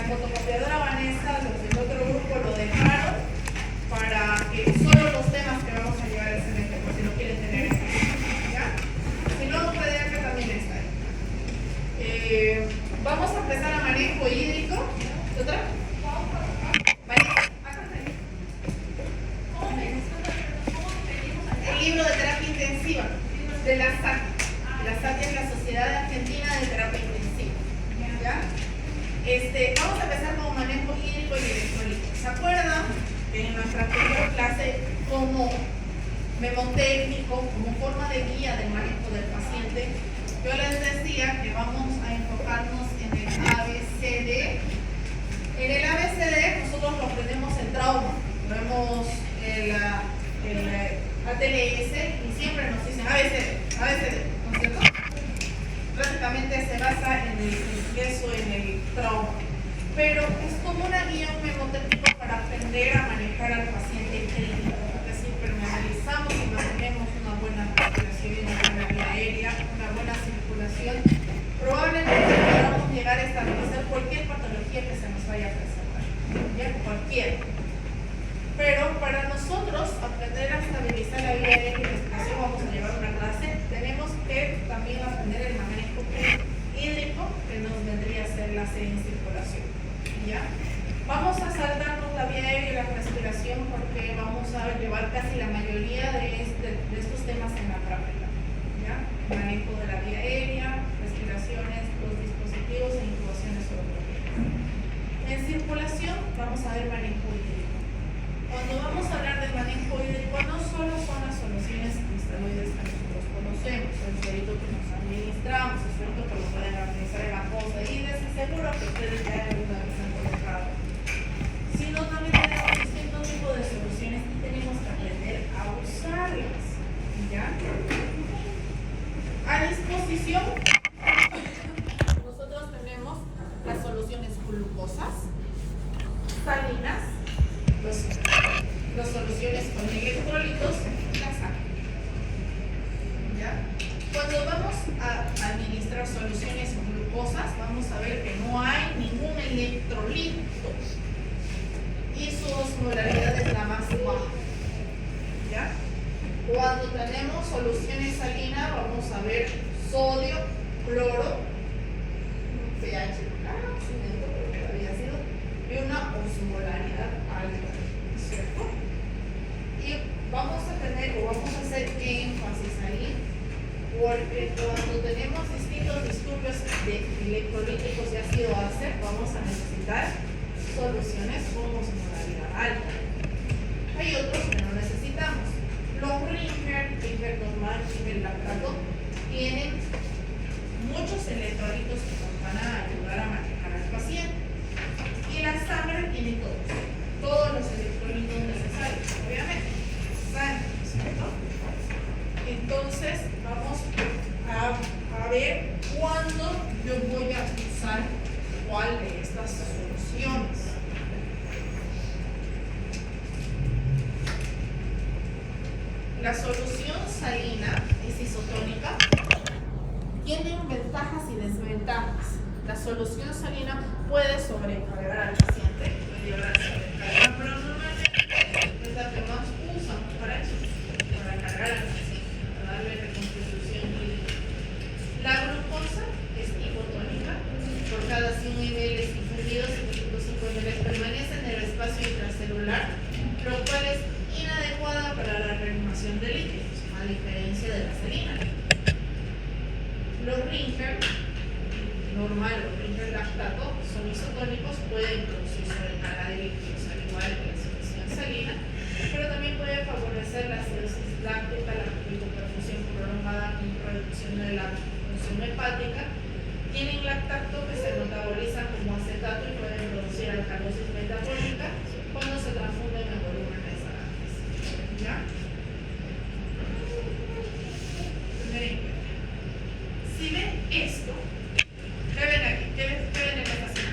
fotocopiadora Vanessa, los del otro grupo lo dejaron para que solo los temas que vamos a llevar al semestre, por si lo quieren tener esta, ¿ya? Si no, un PDF también está ahí. Vamos a empezar a manejo hídrico. ¿Otra? El libro de terapia intensiva de la SAT. La SAT es la Sociedad Argentina de Terapia Intensiva. ¿Ya? Vamos a empezar con manejo hídrico y electrolítico. ¿Se acuerdan que en nuestra primera clase como memotécnico, como forma de guía del manejo del paciente, yo les decía que vamos a enfocarnos en el ABCD. En el ABCD nosotros lo aprendemos en trauma, vemos el ATLS y siempre nos dicen ABCD, ¿no es cierto? Prácticamente se basa en el ingreso, en el trauma, pero es como una guía, un memotécnico para aprender a manejar al paciente clínico, es decir, permeabilizamos y mantenemos una buena respiración, una buena vía aérea, una buena circulación. Probablemente podamos llegar a establecer cualquier patología que se nos vaya a presentar, ya cualquiera. Pero para nosotros aprender a estabilizar la vía aérea y respiración, vamos a llevar una clase, tenemos que también aprender el manejo hídrico, que nos vendría a ser la C en circulación. ¿Ya? Vamos a saltarnos la vía aérea y la respiración porque vamos a llevar casi la mayoría de estos temas en la práctica. ¿Ya? Manejo de la vía aérea, respiraciones, los dispositivos e incubaciones ortopédicas. En circulación vamos a ver manejo hídrico. Cuando vamos a hablar de manejo hídrico, no solo son las soluciones cristaloides que nosotros conocemos, el suerito que nos administramos, el suerito que lo pueden administrar en la fosa, y les aseguro que ustedes ya alguna vez han colocado, sino también tenemos distintos tipos de soluciones y tenemos que aprender a usarlas. ¿Ya? A disposición, nosotros tenemos las soluciones glucosas, salinas, las soluciones con electrolitos y la sangre. ¿Ya? Cuando vamos a administrar soluciones glucosas, vamos a ver que no hay ningún electrolito y su osmolaridad es la más baja. ¿Ya? Cuando tenemos soluciones salinas, vamos a ver sodio, cloro, pH y una osmolaridad alta, ¿cierto? Y vamos a tener o vamos a hacer énfasis ahí, porque cuando tenemos distintos disturbios de electrolíticos de ácido ácido, vamos a necesitar soluciones con osmolaridad alta. Hay otros que no necesitamos. Los Ringer normal, Ringer lactato, tienen muchos electrolitos que nos van a ayudar a manejar al paciente. Y la sangre tiene todos los electrolitos necesarios, obviamente. Sangre, ¿cierto? Entonces, vamos a ver cuándo yo voy a usar cuál de estas soluciones. La solución salina es isotónica, tiene ventajas y desventajas. La solución salina puede sobrecargar al paciente, puede llevar a sobrecargar, pero normalmente es la que más usan para eso, para cargar al paciente, para darle reconstitución hídrica. La glucosa es hipotónica, por cada 100 ml infundidos, 75 ml permanece en el espacio intracelular, lo cual es inadecuada para la reanimación de líquidos, a diferencia de la salina. Los Ringer normal o Ringer lactato son isotónicos, pueden producir sobrecarga de líquidos al igual que la solución salina, pero también pueden favorecer la acidosis láctica, la hipoperfusión prolongada y reducción de la función hepática. Tienen lactato que se metaboliza como acetato y pueden producir alcalosis metabólica cuando se transfunden en volúmenes grandes. ¿Ya? Si ven esto, ¿qué ven aquí? ¿Qué ven en esta escena?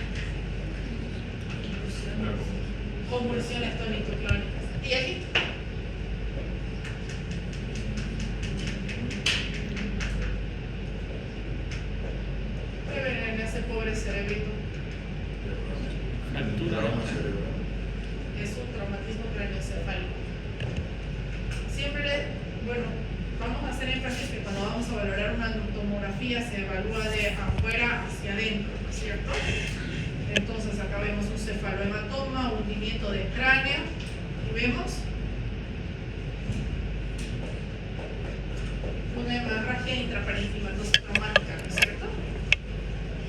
Convulsiones tónico-clónicas. ¿Y aquí? ¿Qué ven en ese pobre cerebrito? Es un traumatismo craneoencefálico. Siempre, bueno, vamos a hacer énfasis que cuando vamos a valorar una tomografía se evalúa de afuera hacia adentro, ¿no es cierto? Entonces acá vemos un cefalohematoma, hundimiento de cráneo, y vemos una hemorragia intraparénquima traumática, ¿no es cierto?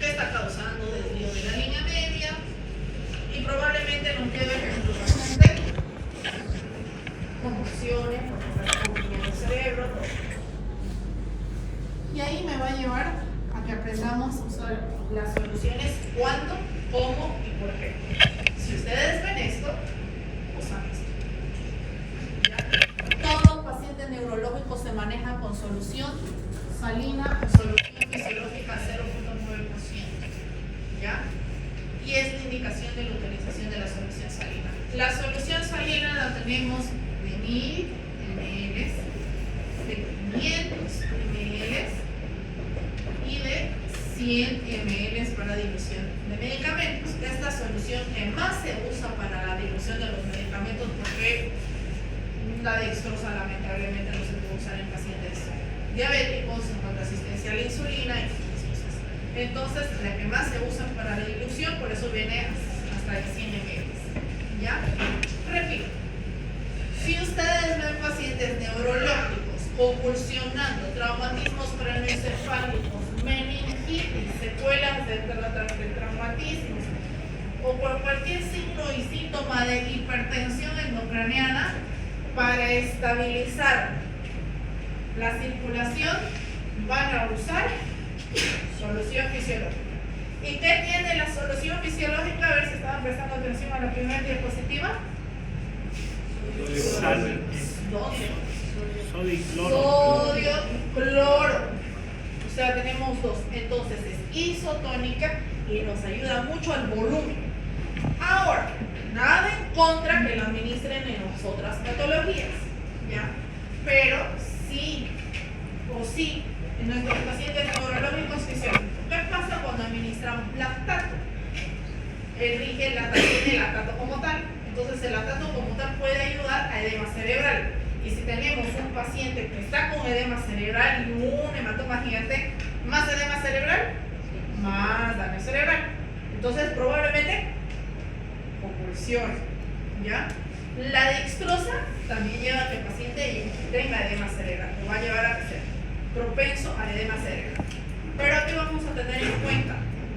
Que está causando desvío de la línea media y probablemente nos quede ejemplos bastante convulsiones, porque está comprimiendo el cerebro, todo. Y ahí me va a llevar a que aprendamos a usar las soluciones cuándo, cómo y por qué. Si ustedes ven esto, usan esto. ¿Ya? Todo paciente neurológico se maneja con solución salina o solución fisiológica 0.9%. ¿Ya? Y es la indicación de la utilización de la solución salina. La solución salina la tenemos de 1000 ml, de 500 ml y de 100 ml para dilución de medicamentos. Esta es la solución que más se usa para la dilución de los medicamentos porque la dextrosa lamentablemente no se puede usar en pacientes diabéticos en cuanto a asistencia a la insulina y otras cosas. Entonces, la que más se usa para la dilución, por eso viene hasta de 100 ml. ¿Ya? Repito. Si ustedes ven pacientes neurológicos convulsionando, traumatismos craneoencefálicos, meningitis, secuelas de traumatismos o por cualquier signo y síntoma de hipertensión endocraniana, para estabilizar la circulación van a usar solución fisiológica. ¿Y qué tiene la solución fisiológica? A ver si estaban prestando atención a la primera diapositiva. Sodio y cloro. O sea, tenemos dos. Entonces es isotónica y nos ayuda mucho al volumen. Ahora, nada en contra que lo administren en las otras patologías, ¿ya? Pero sí, en nuestros pacientes neurológicos fisiológicos, ¿qué pasa cuando administramos lactato? Rige el lactato como tal. Entonces el lactato como tal puede ayudar a edema cerebral. Y si tenemos un paciente que está con edema cerebral y un hematoma gigante, más edema cerebral, más daño cerebral. Entonces probablemente convulsión, ¿ya? La dextrosa también lleva a que el paciente tenga edema cerebral, lo va a llevar a ser propenso al edema cerebral. Pero aquí vamos a tener en cuenta,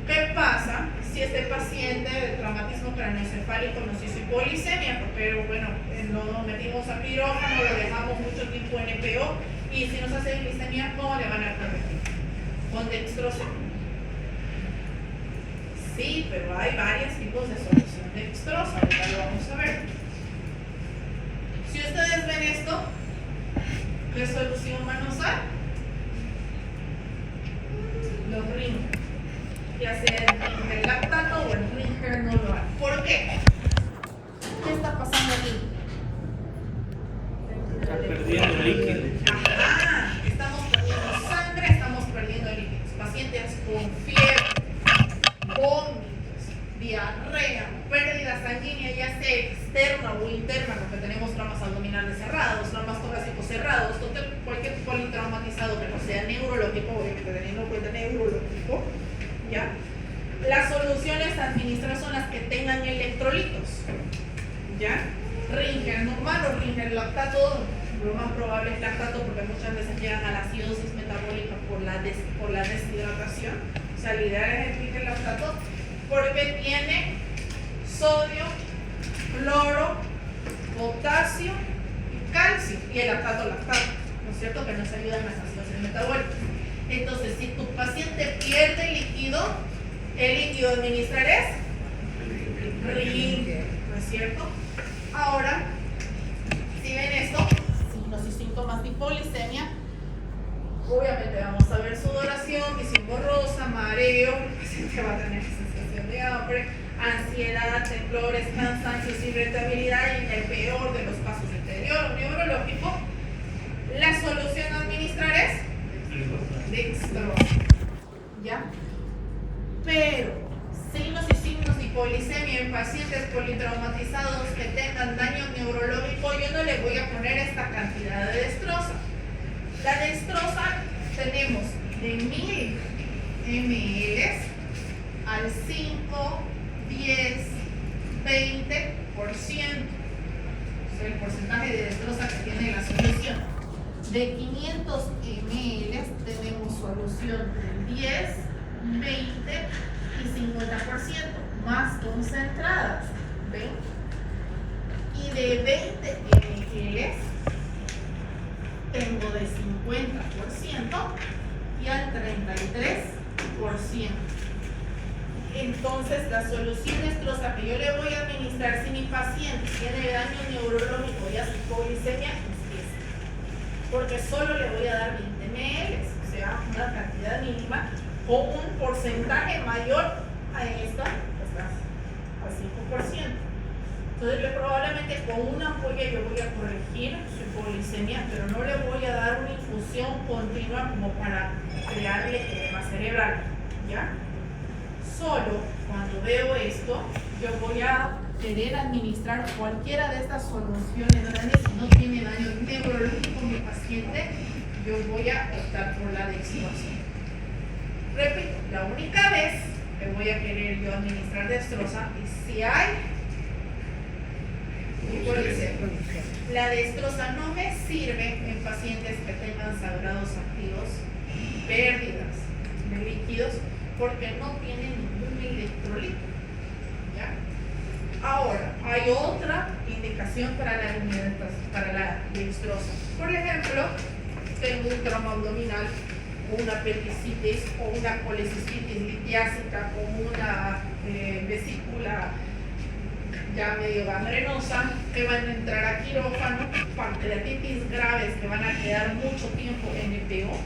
¿qué pasa si este paciente de traumatismo craneoencefálico nos hizo hipoglicemia? Porque, bueno, lo metimos a quirófano, lo dejamos mucho tiempo en EPO, y si nos hace glicemia, ¿cómo le van a corregir? ¿Con dextrosa? Sí, pero hay varios tipos de solución dextrosa, ahorita lo vamos a ver. Si ustedes ven esto, ¿qué solución van a usar? Los Ringer. Ya sea el lactato o el Ringer no lo hay. ¿Por qué? ¿Qué está pasando aquí? Está perdiendo líquido. Ajá, estamos perdiendo sangre, estamos perdiendo líquidos. Pacientes con fiebre, vómitos, diarrea, pérdida sanguínea, ya sea externa o interna, porque tenemos traumas abdominales cerrados, traumas torácicos cerrados, cualquier politraumatizado que no sea neurológico, obviamente teniendo en cuenta neurológico, ¿ya? Las soluciones a administrar son las que tengan electrolitos, ¿ya? Ringer normal o Ringer lactato, lo más probable es lactato porque muchas veces llegan a la acidosis metabólica por la deshidratación. O sea, el ideal es el Ringer lactato porque tiene sodio, cloro, potasio y calcio, y el lactato, ¿no es cierto? Que nos ayuda en las acidosis metabólicas. Entonces, si tu paciente pierde líquido, el líquido a administrar es Ringer, ¿no es cierto? Ahora, si ven esto, signos y síntomas de hipoglicemia, obviamente vamos a ver sudoración, visión borrosa, mareo, el paciente va a tener sensación de hambre, ansiedad, temblores, cansancios, irritabilidad, y en el peor de los casos deterioro neurológico. La solución a administrar es dextrosa, ¿ya? Pero signos y signos de hipoglicemia en pacientes politraumatizados que tengan daño neurológico, yo no le voy a poner esta cantidad de dextrosa. La dextrosa tenemos de 1000 ml al 5, 10, 20%. El porcentaje de dextrosa que tiene la solución. De 500 ml tenemos solución de 10, 20 y 50% más concentradas. ¿Ven? Y de 20 ml tengo de 50% y al 33%. Entonces, la solución dextrosa que yo le voy a administrar si mi paciente tiene daño neurológico y hipoglicemia es esta. Porque solo le voy a dar 20 ml, o sea, una cantidad mínima con un porcentaje mayor a esta, al 5%. Entonces, probablemente con una ampolla yo voy a corregir su hipoglicemia, pero no le voy a dar una infusión continua como para crearle edema cerebral, ¿ya? Solo cuando veo esto, yo voy a querer administrar cualquiera de estas soluciones grandes. Si no tiene daño neurológico mi paciente, yo voy a optar por la dextrosa. Repito, la única vez que voy a querer yo administrar dextrosa es si hay hipoglicemia. La dextrosa no me sirve en pacientes que tengan sangrados activos, pérdidas de líquidos, porque no tiene ningún electrolito. ¿Ya? Ahora, hay otra indicación para la dextrosa. Por ejemplo, tengo un trauma abdominal, o una apendicitis, o una colecistitis litiásica, o una vesícula ya medio gangrenosa, que van a entrar a quirófano, pancreatitis graves que van a quedar mucho tiempo en EPO.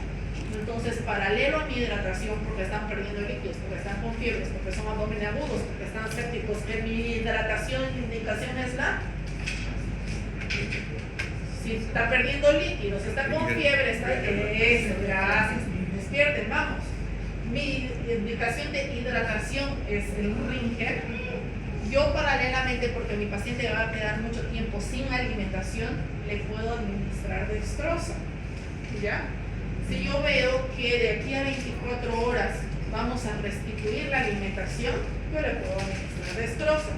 Entonces, paralelo a mi hidratación, porque están perdiendo líquidos, porque están con fiebres, porque son abdomen agudos, porque están sépticos, que mi hidratación, indicación es la... Si está perdiendo líquidos, está con fiebre, está... Eso, gracias. Despierten, vamos. Mi indicación de hidratación es el Ringer. Yo paralelamente, porque mi paciente va a quedar mucho tiempo sin alimentación, le puedo administrar dextrosa. ¿Ya? Si yo veo que de aquí a 24 horas vamos a restituir la alimentación, yo le puedo administrar dextrosa.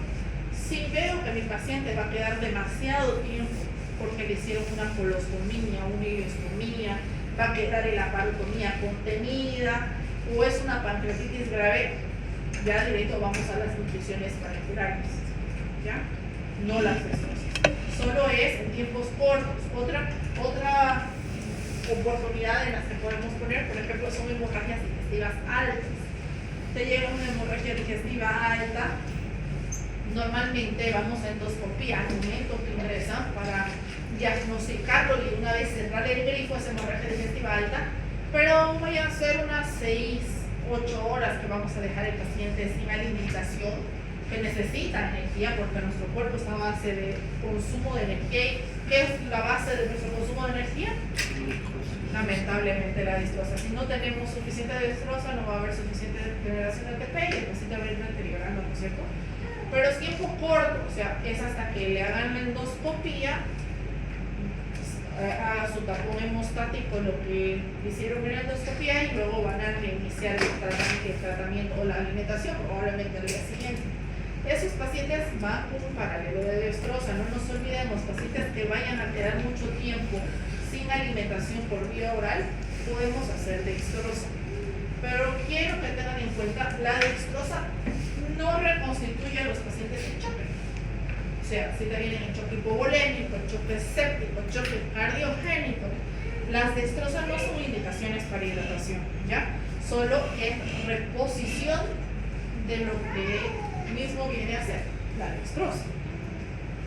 Si veo que mi paciente va a quedar demasiado tiempo porque le hicieron una colostomía, una ileostomía, va a quedar en la parotomía contenida o es una pancreatitis grave, ya directo vamos a las nutriciones parenterales, ¿ya? No las dextrosas. Solo es en tiempos cortos. Otra oportunidad en las que podemos poner, por ejemplo, son hemorragias digestivas altas. Te llega una hemorragia digestiva alta, normalmente vamos a endoscopía al momento que ingresan para diagnosticarlo y una vez cerrar el grifo esa hemorragia digestiva alta, pero voy a hacer unas 6-8 horas que vamos a dejar el paciente sin alimentación, que necesita energía porque nuestro cuerpo está a base de consumo de energía. ¿Qué es la base de nuestro consumo de energía? Lamentablemente la dextrosa. Si no tenemos suficiente dextrosa, no va a haber suficiente generación de ATP y el paciente va a ir deteriorando, ¿no es cierto? Pero es tiempo corto, o sea, es hasta que le hagan la endoscopía, a su tapón hemostático, lo que hicieron en la endoscopía, y luego van a reiniciar el tratamiento o la alimentación, probablemente al día siguiente. Esos pacientes van con un paralelo de dextrosa. No nos olvidemos, pacientes que vayan a quedar mucho tiempo sin alimentación por vía oral, podemos hacer dextrosa. Pero quiero que tengan en cuenta, la dextrosa no reconstituye a los pacientes en choque. O sea, si te vienen en choque hipovolémico, en choque séptico, en choque cardiogénico, las dextrosas no son indicaciones para hidratación, ¿ya? Solo es reposición de lo que mismo viene a ser la dextrosa.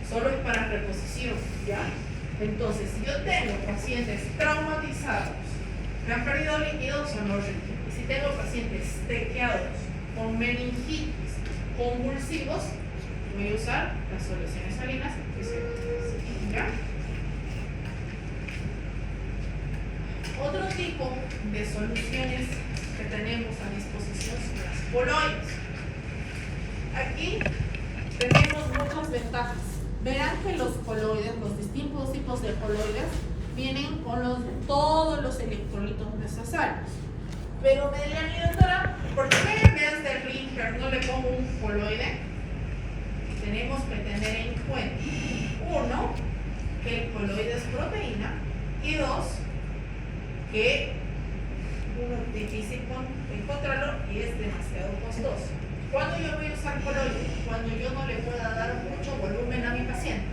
Solo es para reposición, ¿ya? Entonces, si yo tengo pacientes traumatizados que han perdido líquidos, son los rígidos. Y si tengo pacientes tequeados con meningitis convulsivos, voy a usar las soluciones salinas, ¿ya? Otro tipo de soluciones que tenemos a disposición son las coloides. Aquí tenemos muchas ventajas. Verán que los coloides, los distintos tipos de coloides, vienen con todos los electrolitos necesarios. Pero me dirían, mi doctora, ¿por qué en vez de Ringer no le pongo un coloide? Tenemos que tener en cuenta, uno, que el coloide es proteína, y dos, que uno es difícil encontrarlo y es demasiado costoso. ¿Cuándo yo voy a usar coloide? Cuando yo no le pueda dar mucho volumen a mi paciente.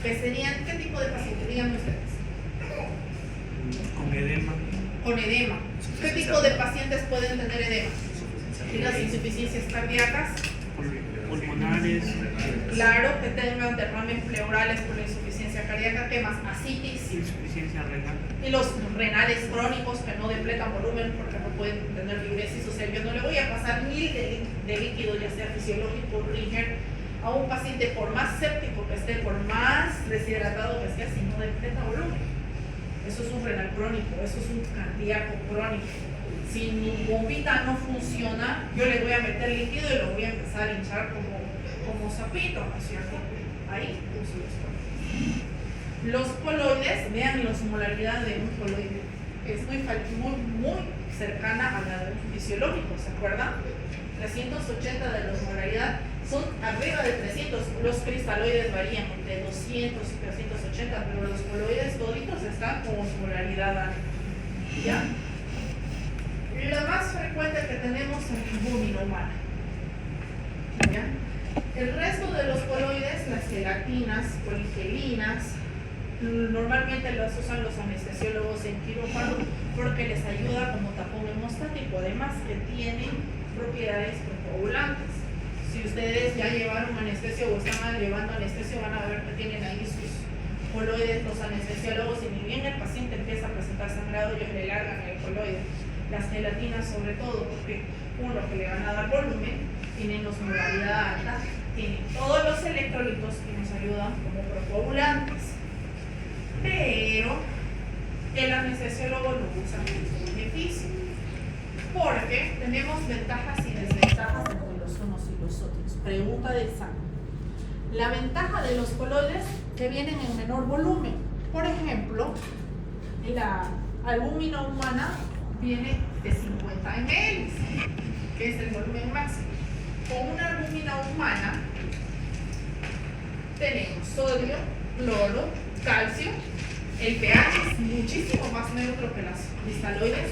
¿Qué tipo de paciente? Díganme ustedes. Con edema. Con edema. ¿Qué tipo de pacientes pueden tener edema? ¿Y las insuficiencias cardíacas? Pulmonares. Claro, que tengan derrames pleurales por la insuficiencia cardíaca. ¿Qué más? Asitis. Insuficiencia renal. Y los renales crónicos que no depletan volumen porque no pueden tener diuresis. O sea, yo no le voy a pasar 1000 de líquido, ya sea fisiológico o Ringer, a un paciente por más séptico que esté, por más deshidratado que esté, si no depleta volumen. Eso es un renal crónico, eso es un cardíaco crónico. Si mi bombita no funciona, yo le voy a meter líquido y lo voy a empezar a hinchar como sapito, ¿no es cierto? Ahí uso los coloides. Los coloides, vean la osmolaridad de un coloide. Es muy cercana a la de un fisiológico, ¿se acuerdan? 380 de la osmolaridad son arriba de 300. Los cristaloides varían entre 200 y 380, pero los coloides toditos están con osmolaridad alta. ¿Ya? La más frecuente que tenemos es la albúmina humana. ¿Ya? El resto de los coloides, las gelatinas, poligelinas, normalmente las usan los anestesiólogos en quirófano porque les ayuda como tapón hemostático, además que tienen propiedades coagulantes. Si ustedes ya llevaron anestesio o están llevando anestesio, van a ver que tienen ahí sus coloides los anestesiólogos, y ni bien el paciente empieza a presentar sangrado, ellos le largan el coloide. Las gelatinas sobre todo, porque uno, que le van a dar volumen, tienen osmolaridad alta, tienen todos los electrolitos que nos ayudan como procoagulantes. Pero el anestesiólogo lo usa en su beneficio, porque tenemos ventajas y desventajas entre los unos y los otros. Pregunta de examen. La ventaja de los coloides que vienen en menor volumen. Por ejemplo, la albúmina humana viene de 50 ml, que es el volumen máximo. Con una albúmina humana tenemos sodio, cloro, calcio. El pH es muchísimo más neutro que las cristaloides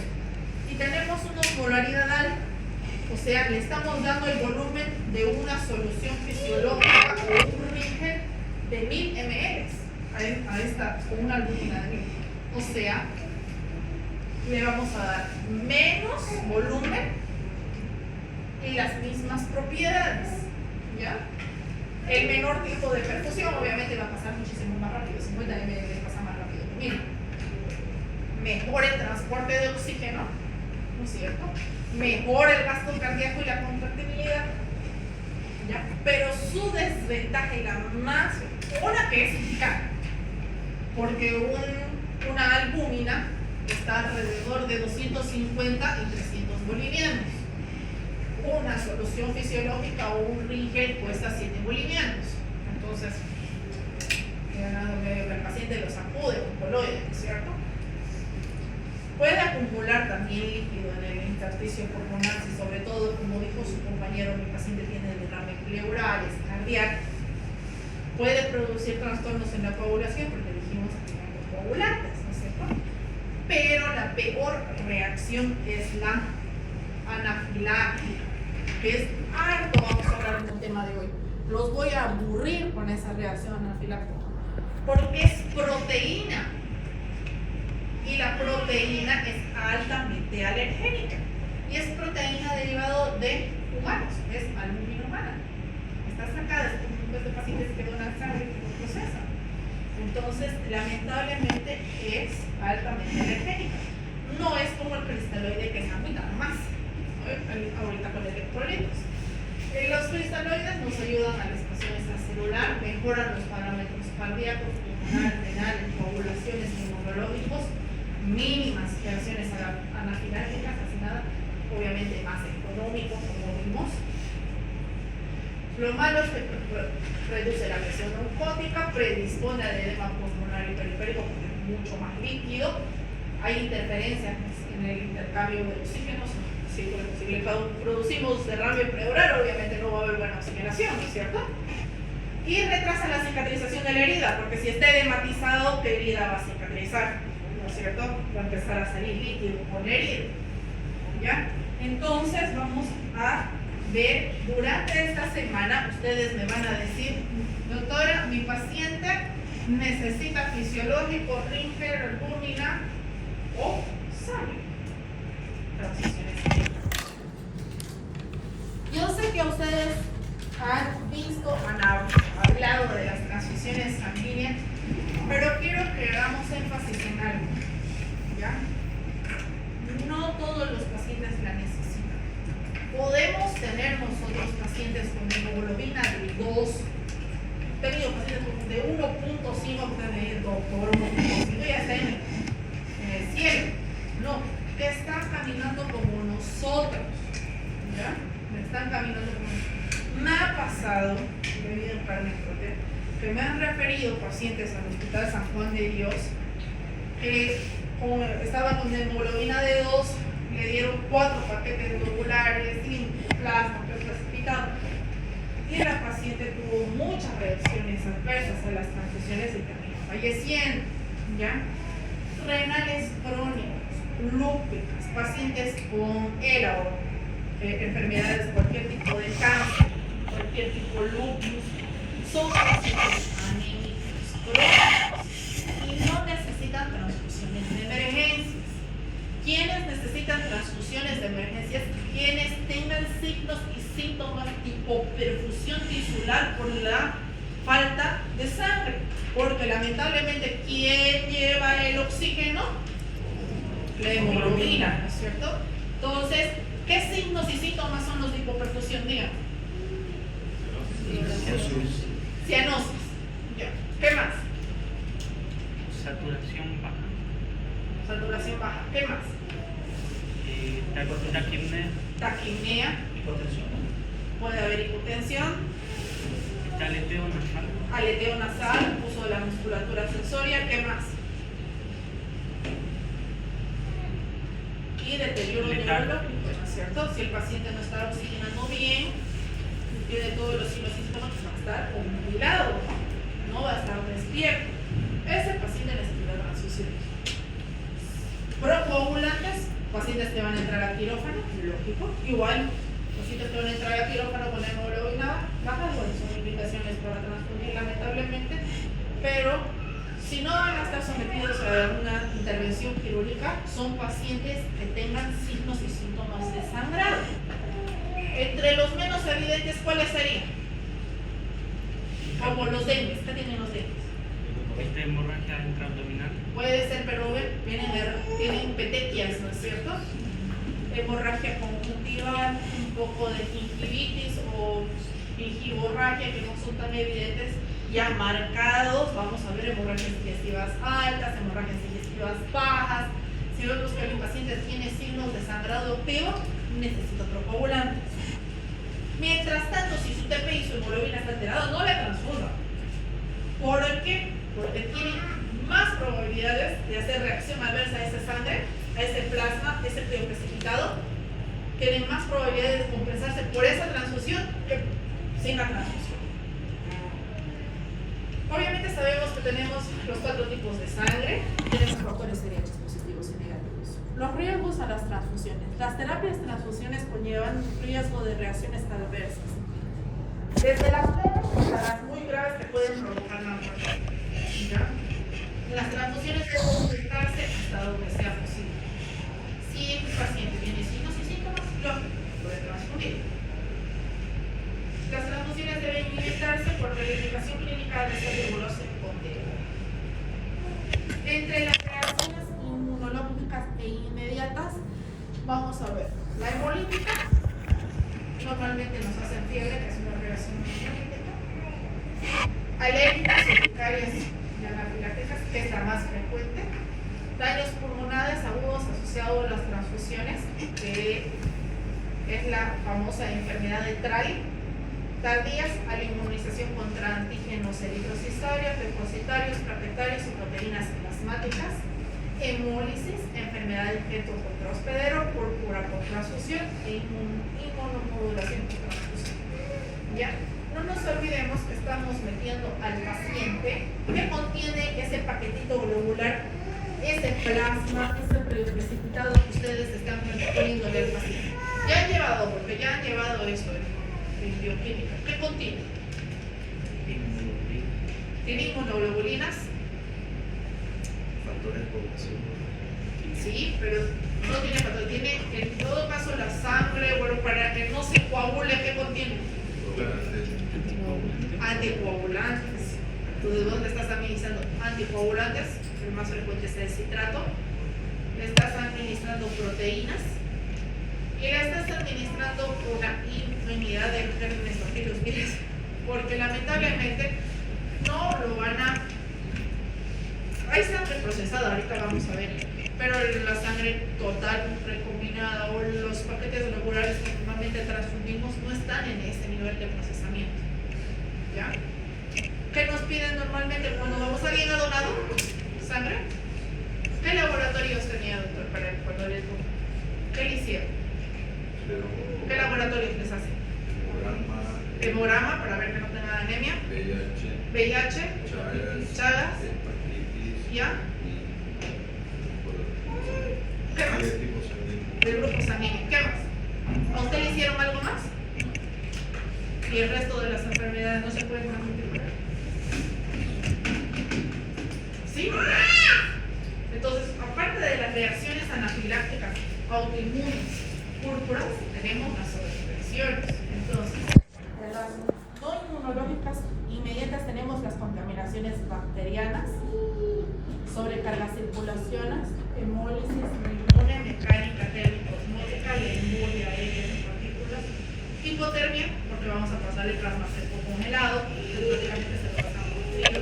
y tenemos una osmolaridad alta, o sea, le estamos dando el volumen de una solución fisiológica o un Ringer de 1000 ml a esta, con una albúmina de 1000. O sea, le vamos a dar menos volumen y las mismas propiedades, ¿ya? El menor tiempo de perfusión obviamente va a pasar muchísimo más rápido, 50 ml pasa más rápido. Mira, mejor el transporte de oxígeno, ¿no es cierto? Mejor el gasto cardíaco y la contractibilidad, ¿ya? Pero su desventaja y la más, una que es cara, porque una albúmina está alrededor de 250 y 300 bolivianos. Una solución fisiológica o un Ringer cuesta 7 bolivianos. Entonces, el paciente lo sacude con coloide, ¿no es cierto? Puede acumular también líquido en el intersticio pulmonar, si sobre todo, como dijo su compañero, mi paciente tiene derrames pleurales, cardíacos. Puede producir trastornos en la coagulación, porque dijimos que eran coagulantes, ¿no es cierto? Pero la peor reacción es la anafiláctica, que es harto, vamos a hablar en el tema de hoy. Los voy a aburrir con esa reacción anafiláctica, porque es proteína. Y la proteína es altamente alergénica. Y es proteína derivada de humanos, es albúmina humana. Está sacada de grupos de pacientes que donan sangre y lo procesan. Entonces, lamentablemente es altamente alergénica. No es como el cristaloide, que es agüita nomás, ¿no? Ahorita con electrolitos. Los cristaloides nos ayudan a la expresión extracelular, mejoran los parámetros cardíacos, pulmonar, renales, coagulaciones, inmunológicos, mínimas reacciones anafilácticas, casi nada, obviamente más económico, como vimos. Lo malo es que reduce la presión oncótica, predispone al edema pulmonar y periférico porque es mucho más líquido. Hay interferencias en el intercambio de oxígenos. Sí, bueno, si le producimos derrame pleural, obviamente no va a haber buena oxigenación, ¿no es cierto? Y retrasa la cicatrización de la herida, porque si está edematizado, ¿qué herida va a cicatrizar? ¿No es cierto? Va a empezar a salir líquido con la herida. ¿Ya? Entonces vamos a ver, durante esta semana, ustedes me van a decir, doctora, mi paciente necesita fisiológico, Rinker, albúmina o sangre. Transiciones. Yo sé que ustedes han visto, han hablado de las transfusiones sanguíneas, pero quiero que hagamos énfasis en algo, ¿ya? No todos los pacientes la necesitan. Podemos tener nosotros pacientes con hemoglobina de 2, he tenido pacientes de 1.5, ustedes me dicen, doctor, 1.5, ya está en el cielo. No, que están caminando como nosotros, ¿ya? Están caminando como nosotros. Me ha pasado, que me han referido pacientes al Hospital San Juan de Dios que estaban con hemoglobina de 2, le dieron 4 paquetes globulares, plasma, precipitado, y la paciente tuvo muchas reacciones adversas a las transfusiones y terminó falleciendo, ¿ya? Renales crónicos, lúpicas, pacientes con ELA o enfermedades, cualquier tipo de cáncer, cualquier tipo de lupus, son pacientes anémicos crónicos y no necesitan transfusiones de emergencias. ¿Quiénes necesitan transfusiones de emergencias? Quienes tengan signos y síntomas tipo perfusión tisular por la falta de sangre, porque lamentablemente, ¿quién lleva el oxígeno? La hemoglobina, ¿no es cierto? Entonces, ¿qué signos y síntomas son los de hipoperfusión? Díganme. Cianosis. Ya. ¿Qué más? Saturación baja. Saturación baja. ¿Qué más? Taquipnea. Taquipnea. Hipotensión. Puede haber hipotensión. Aleteo nasal. Aleteo nasal. Uso de la musculatura sensoria. ¿Qué más? Y deterioro neurológico, ¿no es cierto? Si el paciente no está oxigenando bien, tiene todos los signos y síntomas, va a estar obnubilado, no va a estar despierto. Ese paciente necesita transfusiones. Procoagulantes, pacientes que van a entrar a quirófano, lógico. Igual, pacientes que van a entrar a quirófano con hemoglobina baja, bueno, son indicaciones para transfundir lamentablemente, pero si no van a estar sometidos a una intervención quirúrgica, son pacientes que tengan signos y síntomas de sangrado. Entre los menos evidentes, ¿cuáles serían? Como los dengues. ¿Qué tienen los dengues? Hemorragia intraabdominal. Puede ser, pero tienen petequias, ¿no es cierto? Hemorragia conjuntival, un poco de gingivitis o gingivorragia, que no son tan evidentes, ya marcados. Vamos a ver hemorragias digestivas altas, hemorragias digestivas bajas. Si vemos que el paciente tiene signos de sangrado activo, necesita procoagulantes. Mientras tanto, si su TP y su hemoglobina está alterado, no le transfunda. ¿Por qué? Porque tiene más probabilidades de hacer reacción adversa a esa sangre, a ese plasma, ese precipitado. Tienen más probabilidades de compensarse por esa transfusión que sin la transfusión. Obviamente sabemos que tenemos los 4 tipos de sangre, tenemos factores seriosos positivos y negativos. Los riesgos a las transfusiones. Las terapias transfusiones conllevan un riesgo de reacciones adversas. Desde las leves hasta las muy graves que pueden provocar la muerte. Las transfusiones deben utilizarse hasta donde sea posible. Si el paciente tiene signos y síntomas, lógico, puede transfundir. Las transfusiones deben iniciarse porque la indicación clínica de ser rigurosa y continua. Entre las reacciones inmunológicas e inmediatas, vamos a ver. La hemolítica normalmente nos hacen fiebre, que es una reacción inmunológica. Alérgicas, urticarias y anafilácticas, que es la más frecuente. Daños pulmonares agudos asociados a las transfusiones, que es la famosa enfermedad de Try. tardías a la inmunización contra antígenos eritrocitarios, depositarios, plaquetarios y proteínas plasmáticas, hemólisis, enfermedad del feto contra hospedero, púrpura por transfusión e inmunomodulación por transfusión. ¿Ya? No nos olvidemos que estamos metiendo al paciente que contiene ese paquetito globular, ese plasma, ese precipitado que ustedes están poniéndole al paciente. Ya han llevado, porque ya han llevado esto en bioquímica. ¿Qué contiene? Tiene inmunoglobulinas. Factores de población. Sí, pero no tiene factor. Tiene en todo caso la sangre, bueno, para que no se coagule, ¿qué contiene? Anticoagulantes. ¿Tú de dónde estás administrando? Anticoagulantes, el más frecuente es el citrato. Le estás administrando proteínas y le estás administrando una infinidad de gérmenes bacterios, porque lamentablemente no lo van a... Hay sangre procesada, ahorita vamos a ver, pero la sangre total recombinada o los paquetes globulares que normalmente transfundimos no están en ese nivel de procesamiento. ¿Ya? ¿Qué nos piden normalmente cuando vamos a alguien ha donado sangre? ¿Qué laboratorios tenía, doctor, para cuando les donó? ¿Qué le hicieron? ¿Qué laboratorios les hacen? Hemograma para ver que no tenga anemia. VIH, Chagas, ¿ya? ¿Qué más? Del grupo sanguíneo. ¿Qué más? ¿A usted le hicieron algo más? Y el resto de las enfermedades no se pueden transmitir. ¿Sí? Entonces, aparte de las reacciones anafilácticas autoinmunes púrpuras, tenemos las sobreexpresiones. Entonces, de las no inmunológicas inmediatas tenemos las contaminaciones bacterianas, sobrecargas circulaciones, hemólisis, inmune, mecánica, térmico-osmótica, la embolia aérea de partículas, hipotermia, porque vamos a pasar el plasma seco congelado, prácticamente se lo pasamos frío,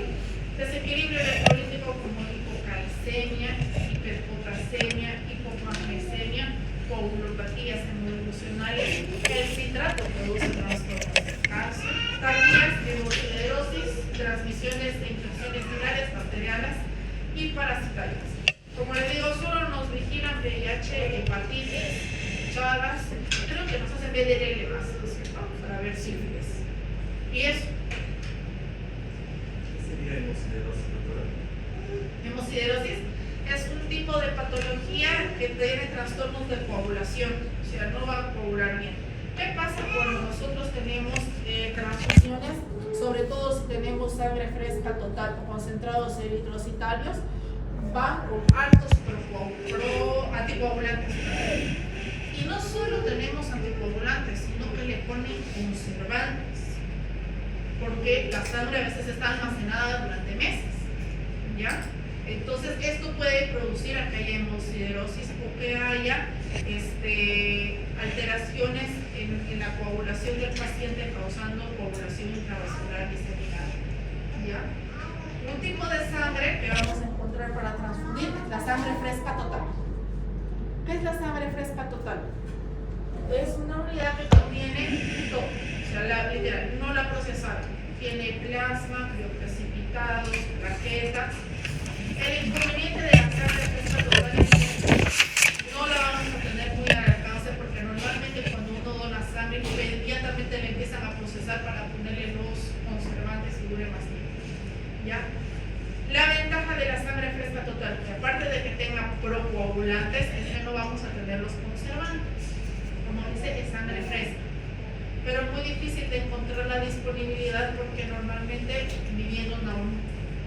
desequilibrio electrolítico como hipocalcemia, hiperpotasemia, hipomagnesemia, coagulopatías hemodilucionales, el citrato produce trastornos de calcio, tardías, hemosiderosis, transmisiones de infecciones virales, bacterianas y parasitarias. Como les digo, solo nos vigilan VIH, hepatitis, Chagas, creo que nos hacen BDRL más, ¿no es cierto? Para ver sífilis. Y eso. ¿Qué sería hemosiderosis, doctora? Hemosiderosis es un tipo de patología que tiene trastornos de coagulación, o sea, no va a coagular bien. ¿Qué pasa cuando nosotros tenemos transfusiones? Sobre todo si tenemos sangre fresca total o concentrados eritrocitarios, van con altos anticoagulantes. Y no solo tenemos anticoagulantes, sino que le ponen conservantes, porque la sangre a veces está almacenada durante meses, ¿ya? Entonces esto puede producir a que haya hemosiderosis o que haya alteraciones en la coagulación del paciente, causando coagulación intravascular diseminada, ¿ya? Un tipo de sangre que vamos a encontrar para transfundir es la sangre fresca total. ¿Qué es la sangre fresca total? Es una unidad que contiene todo, o sea, literal, no la procesada. Tiene plasma, bioprecipitados, plaquetas. El inconveniente de la sangre fresca total es que no la vamos a tener muy al alcance, porque normalmente cuando uno dona sangre, inmediatamente le empiezan a procesar para ponerle los conservantes y dure más tiempo, ¿ya? La ventaja de la sangre fresca total, que aparte de que tenga procoagulantes, es que no vamos a tener los conservantes. Como dice, es sangre fresca. Pero es muy difícil de encontrar la disponibilidad, porque normalmente viviendo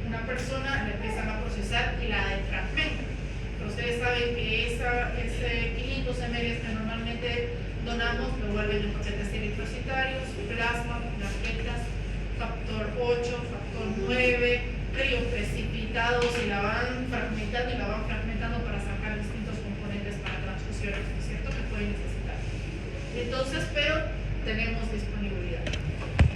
una persona le empiezan a procesar y la defragmentan. Pero ustedes saben que ese 500 ml que normalmente donamos lo vuelven en paquetes eritrocitarios, plasma, plaquetas, factor 8, factor 9, crioprecipitados, y la van fragmentando para sacar distintos componentes para transfusiones, ¿no es cierto?, que pueden necesitar. Entonces, pero tenemos disponibilidad.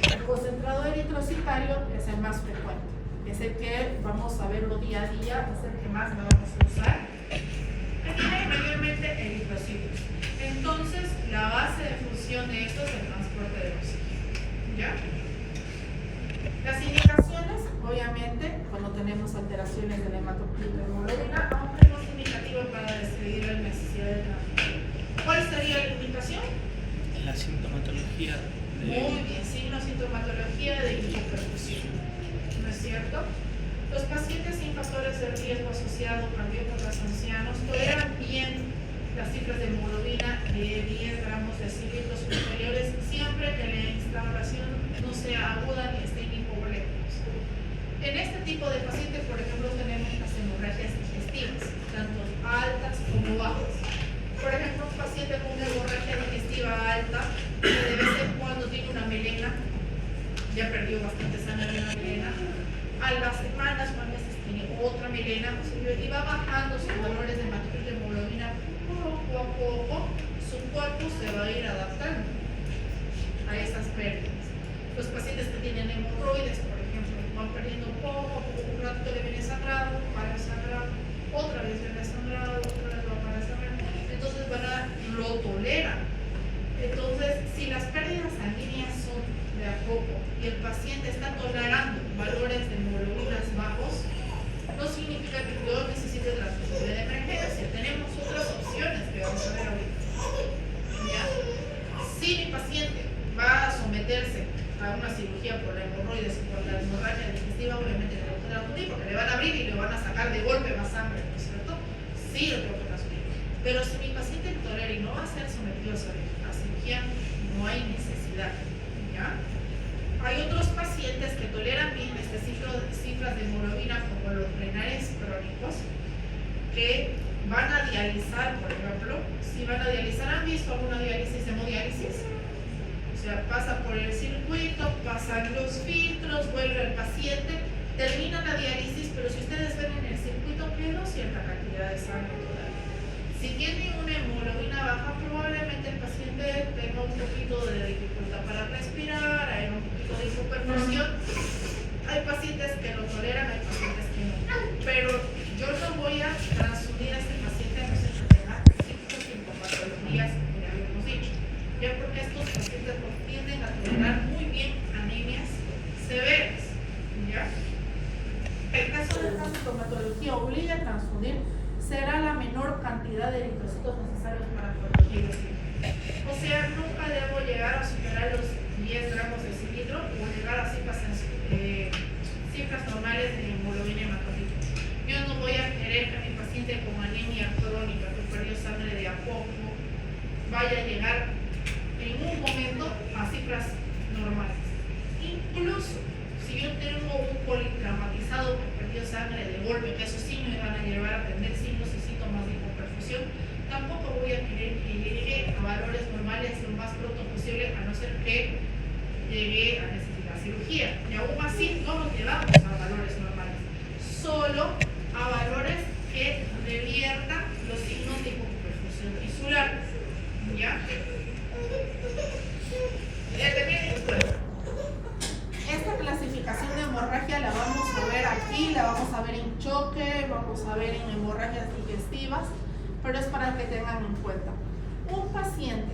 El concentrado eritrocitario es el más frecuente, es el que vamos a verlo día a día, es el que más vamos a usar, que tiene mayormente eritrocitos. Entonces, la base de función de esto es el transporte de oxígeno, ¿Ya? Las indicaciones, obviamente, cuando tenemos alteraciones del hematocrito de hemoglobina, aunque no es indicativo para decidir la necesidad de tratamiento. ¿Cuál sería la indicación? La sintomatología de... Muy bien, signo sintomatología de hipoperfusión, ¿no es cierto? Los pacientes sin factores de riesgo asociados cardíopatía ancianos toleran bien las cifras de hemoglobina de 10 gramos de cilindros superiores siempre que la instauración no sea aguda ni estén hipovolémicos. En este tipo de pacientes, por ejemplo, tenemos las hemorragias digestivas, tanto altas como bajas. Por ejemplo, un paciente con una hemorragia digestiva alta que de vez en cuando tiene una melena, ya perdió bastante sangre en la melena, a las semanas o a meses tiene otra melena, y va bajando sus valores de hematocrito de hemoglobina poco a poco, su cuerpo se va a ir adaptando a esas pérdidas. Los pacientes que tienen hemorroides, por ejemplo, van perdiendo poco a poco, un rato le viene sangrado, para sangrar, otra vez viene sangrado, otra vez va para sangrar, entonces lo toleran. Entonces, si las pérdidas sanguíneas son de a poco y el paciente está tolerando valores de hemoglobinas bajos, no significa que yo necesite transfusión de emergencia. Tenemos otras opciones que vamos a ver ahorita. ¿Ya? Si mi paciente va a someterse a una cirugía por la hemorroides o por la hemorragia digestiva, obviamente le tengo que transfundir porque le van a abrir y le van a sacar de golpe más sangre, ¿no es cierto? Sí, lo tengo que transfundir. Pero si mi paciente tolera y no va a ser sometido a cirugía, no hay necesidad. ¿Ya? Hay otros pacientes que toleran bien cifras de hemoglobina, como los renales crónicos, que van a dializar, por ejemplo. Si van a dializar, ¿han visto alguna diálisis, hemodiálisis? O sea, pasa por el circuito, pasan los filtros, vuelve al paciente, termina la diálisis, pero si ustedes ven en el circuito quedó cierta cantidad de sangre todavía. Si tiene una hemoglobina baja, probablemente el paciente tenga un poquito de dificultad para respirar, hay un poquito de hipoperfusión. Hay pacientes que lo toleran, hay pacientes que no. Pero yo no voy a transfundir a este paciente a no ser que tenga ciertas sintomatologías, como ya habíamos dicho. Ya porque estos pacientes tienden a tolerar muy bien anemias severas. ¿Ya? El caso de esta sintomatología obliga a transfundir será la menor cantidad de eritrocitos necesarios para corregir el síndrome. O sea, nunca debo llegar a superar los 10 gramos de cilindro o llegar a cifras normales de hemoglobina hematocrito. Yo no voy a querer que mi paciente con anemia crónica que perdió sangre de a poco vaya a llegar en un momento a cifras normales. Incluso si yo tengo un politraumatizado que perdió sangre de golpe, que eso sí me van a llevar a tener signos y síntomas de hipoperfusión, tampoco voy a querer que llegue a valores normales lo más pronto posible, a no ser que llegue a necesitar cirugía. Y aún así no nos llevamos a valores normales, solo a valores que reviertan los signos de hipoperfusión tisular. ¿Ya? Esta clasificación de hemorragia la vamos a ver aquí, la vamos a ver en choque, vamos a ver en hemorragias digestivas, pero es para que tengan en cuenta. Un paciente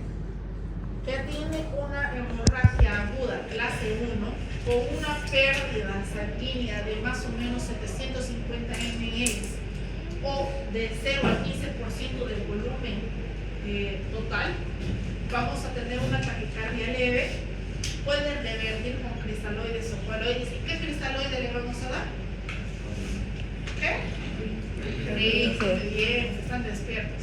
que tiene una hemorragia aguda clase 1 con una pérdida sanguínea de más o menos 750 ml o de 0 al 15% del volumen total, vamos a tener una taquicardia leve. Pueden revertir con cristaloides o coloides. ¿Y qué cristaloide le vamos a dar? ¿Qué? Bien, están despiertos.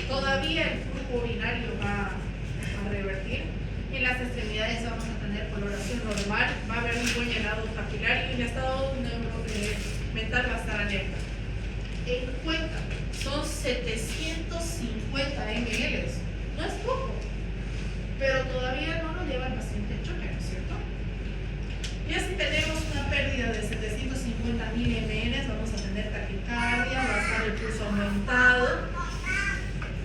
Todavía el flujo urinario va a revertir. En las extremidades vamos a tener coloración normal, va a haber un buen llenado capilar y el estado mental va a estar alerta. En cuenta, son 750 ml. No es poco, pero todavía no lo lleva el paciente en choque, ¿no es cierto? Ya si tenemos una pérdida de 750 ml, vamos a tener taquicardia, va a estar el pulso aumentado.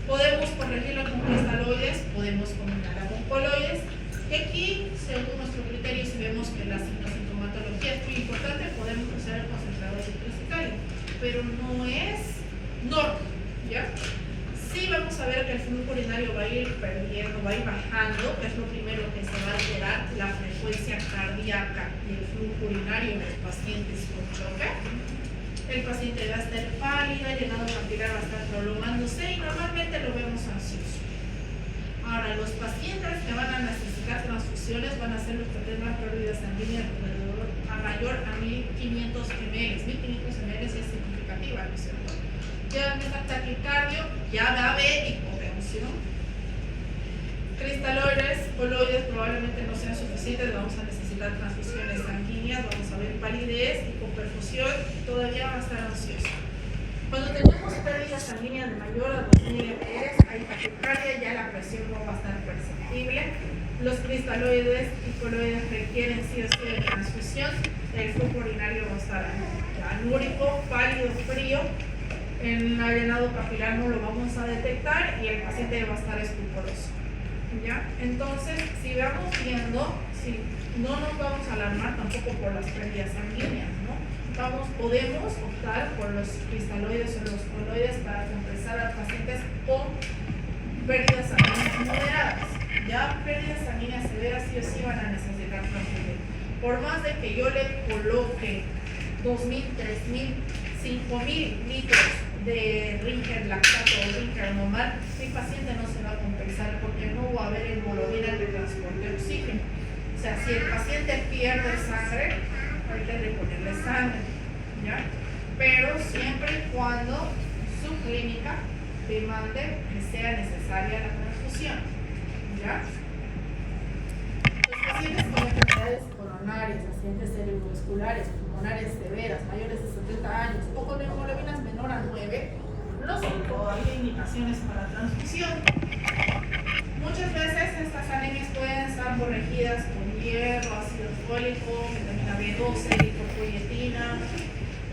Podemos corregirlo con cristaloides, podemos combinarla con coloides. Y aquí, según nuestro criterio, si vemos que la sintomatología es muy importante, podemos usar el concentrador citrocitario, pero no es norma, ¿ya? Sí vamos a ver que el flujo urinario va va a ir perdiendo, va a ir bajando, que es lo primero que se va a alterar, la frecuencia cardíaca y el flujo urinario en los pacientes con choque. El paciente va a estar pálido, el llenado capilar va a estar prolongándose y normalmente lo vemos ansioso. Ahora, los pacientes que van a necesitar transfusiones van a ser los que tengan pérdida sanguínea alrededor a mayor a 1500 ml. 1500 ml es significativa, ¿no es cierto? Ya empieza taquicardio, ya va a haber hipotensión. Cristaloides, coloides probablemente no sean suficientes, vamos a necesitar transfusiones sanguíneas, vamos a ver palidez, hipoperfusión y todavía va a estar ansioso. Cuando tenemos pérdidas sanguíneas de mayor a 2000 ml, hay taquicardia, ya la presión no va a estar perceptible. Los cristaloides y coloides requieren sí o sí de transfusión. El flujo urinario va a estar anúrico, pálido, frío. En el llenado capilar no lo vamos a detectar y el paciente va a estar estuporoso. ¿Ya? Entonces, si vamos viendo, si no nos vamos a alarmar tampoco por las pérdidas sanguíneas, ¿no? Podemos optar por los cristaloides o los coloides para compensar a pacientes con pérdidas sanguíneas moderadas. Ya pérdidas sanguíneas severas sí o sí van a necesitar transfusión. Por más de que yo le coloque 2.000, 3.000, 5.000 litros de Ringer lactato o Ringer normal, mi paciente no se va a compensar porque no va a haber hemoglobina que transporte oxígeno. O sea, si el paciente pierde sangre, hay que reponerle sangre, ¿ya? Pero siempre y cuando su clínica demande que sea necesaria la transfusión, ¿ya? Los pacientes con enfermedades coronarias, accidentes cerebrovasculares, pulmonares severas, mayores de 70 años o con hemoglobinas menor a 9, no son todavía indicaciones para transfusión. Muchas veces estas anemias pueden estar corregidas con hierro, ácido fólico, vitamina B12, eritropoyetina,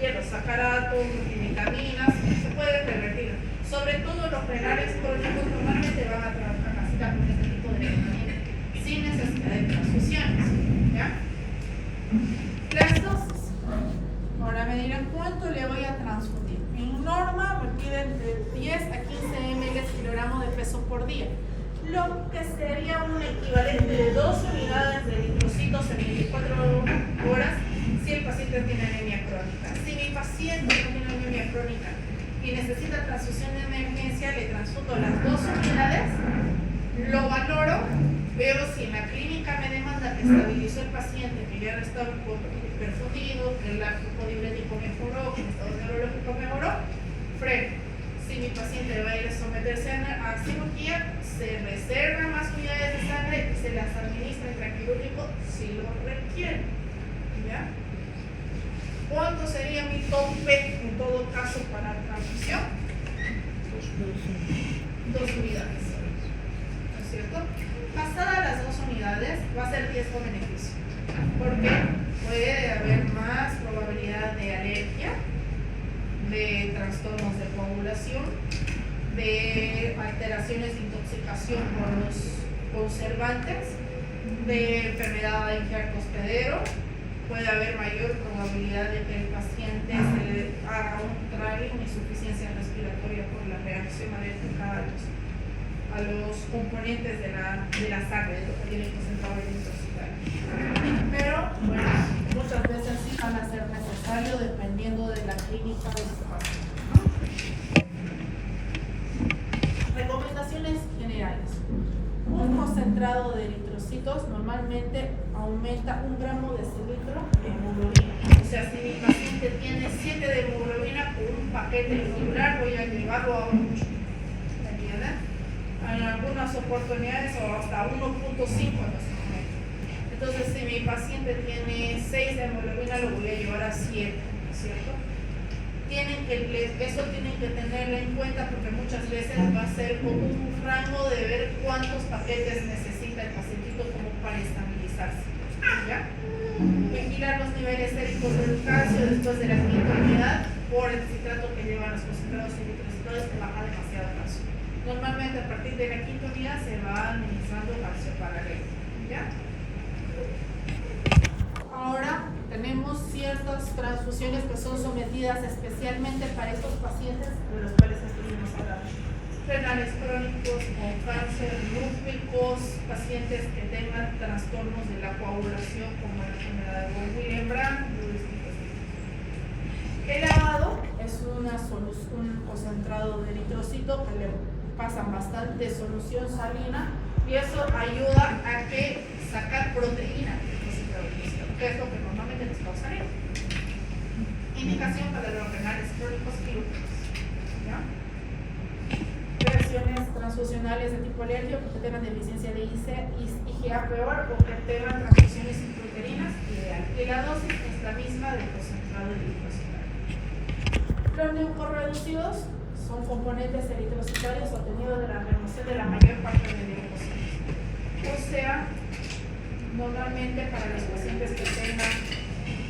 hierro sacarato, multivitaminas, se puede revertir. Sobre todo los renales crónicos normalmente van a trabajar con este tipo de tratamiento sin necesidad de transfusiones, ¿ya? Las dosis. Ahora me dirán cuánto le voy a transfundir. En norma me piden de 10 a 15 ml kilogramo de peso por día, lo que sería un equivalente de 2 unidades de eritrocitos en 24 horas si el paciente tiene anemia crónica. Si mi paciente no tiene anemia crónica y necesita transfusión de emergencia, le transfundo las 2 unidades, lo valoro, veo si en la clínica me demanda que estabilizó el paciente, que ya no está perfundido, que el flujo diurético mejoró, que el estado neurológico mejoró, freno. Si mi paciente va a ir a someterse a cirugía, se reserva más unidades de sangre y se las administra intraquirúrgico si lo requiere. ¿Ya? ¿Cuánto sería mi tope en todo caso para la transfusión? 2 unidades. ¿No es cierto? Pasadas las 2 unidades va a ser riesgo-beneficio. Porque puede haber más probabilidad de alergia, de trastornos de coagulación, de alteraciones de intoxicación por los conservantes, de enfermedad de infarto hospedero. Puede haber mayor probabilidad de que el paciente se le haga un TRARI, una insuficiencia respiratoria por la reacción alérgica a los componentes de la sangre, de lo que tiene concentrado el intoxicante. Pero, bueno, muchas veces sí van a ser necesarios dependiendo de la clínica de su paciente. Recomendaciones generales. Un concentrado de eritrocitos normalmente aumenta 1 gramo de decilitro de hemoglobina. O sea, si mi paciente tiene 7 de hemoglobina, con un paquete regular voy a llevarlo a 8. ¿Me entienden? En algunas oportunidades o hasta 1.5 en nuestro momento. Entonces, si mi paciente tiene 6 de hemoglobina, lo voy a llevar a 7, ¿no es cierto? Eso tienen que tenerlo en cuenta porque muchas veces va a ser como un rango de ver cuántos paquetes necesita el pacientito como para estabilizarse. ¿Ya? Vigilar los niveles séricos del calcio después de la quinta unidad por el citrato que llevan los concentrados eritrocitoides que baja demasiado calcio. Normalmente a partir de la quinta unidad se va administrando calcio paralelo. ¿Ya? Ahora tenemos ciertas transfusiones que son sometidas especialmente para estos pacientes de los cuales estuvimos hablando. renales crónicos con cáncer, lúpicos, pacientes que tengan trastornos de la coagulación como la enfermedad de Guillain-Barré. El lavado es un concentrado de eritrocito que le pasan bastante solución salina y eso ayuda a que sacar proteína del concentrado de eritrocito, que es lo que normalmente nos causa anemia. Indicación para los renales crónicos y lúpicos. ¿Ya? Reacciones transfusionales de tipo alérgico que tengan deficiencia de IgA peor o que tengan transfusiones intrauterinas, ideal. Y la dosis es la misma del concentrado eritrocitario. Los leucorreducidos son componentes eritrocitarios obtenidos de la remoción de la mayor parte de leucocitos. O sea, normalmente para los pacientes que tengan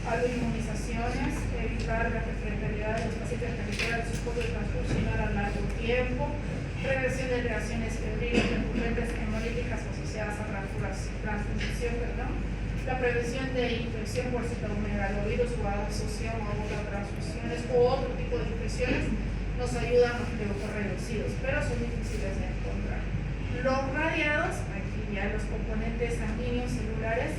autoinmunizaciones, evitar la refractariedad de los pacientes que requieran su esfuerzo de transfusionar a largo tiempo, prevención de reacciones febriles recurrentes hemolíticas asociadas a transfusión, la prevención de infección por citomegalovirus o asociación a otras transfusiones o otro tipo de infecciones nos ayudan los leucorreducidos, pero son difíciles de encontrar. Los radiados, aquí ya los componentes sanguíneos celulares,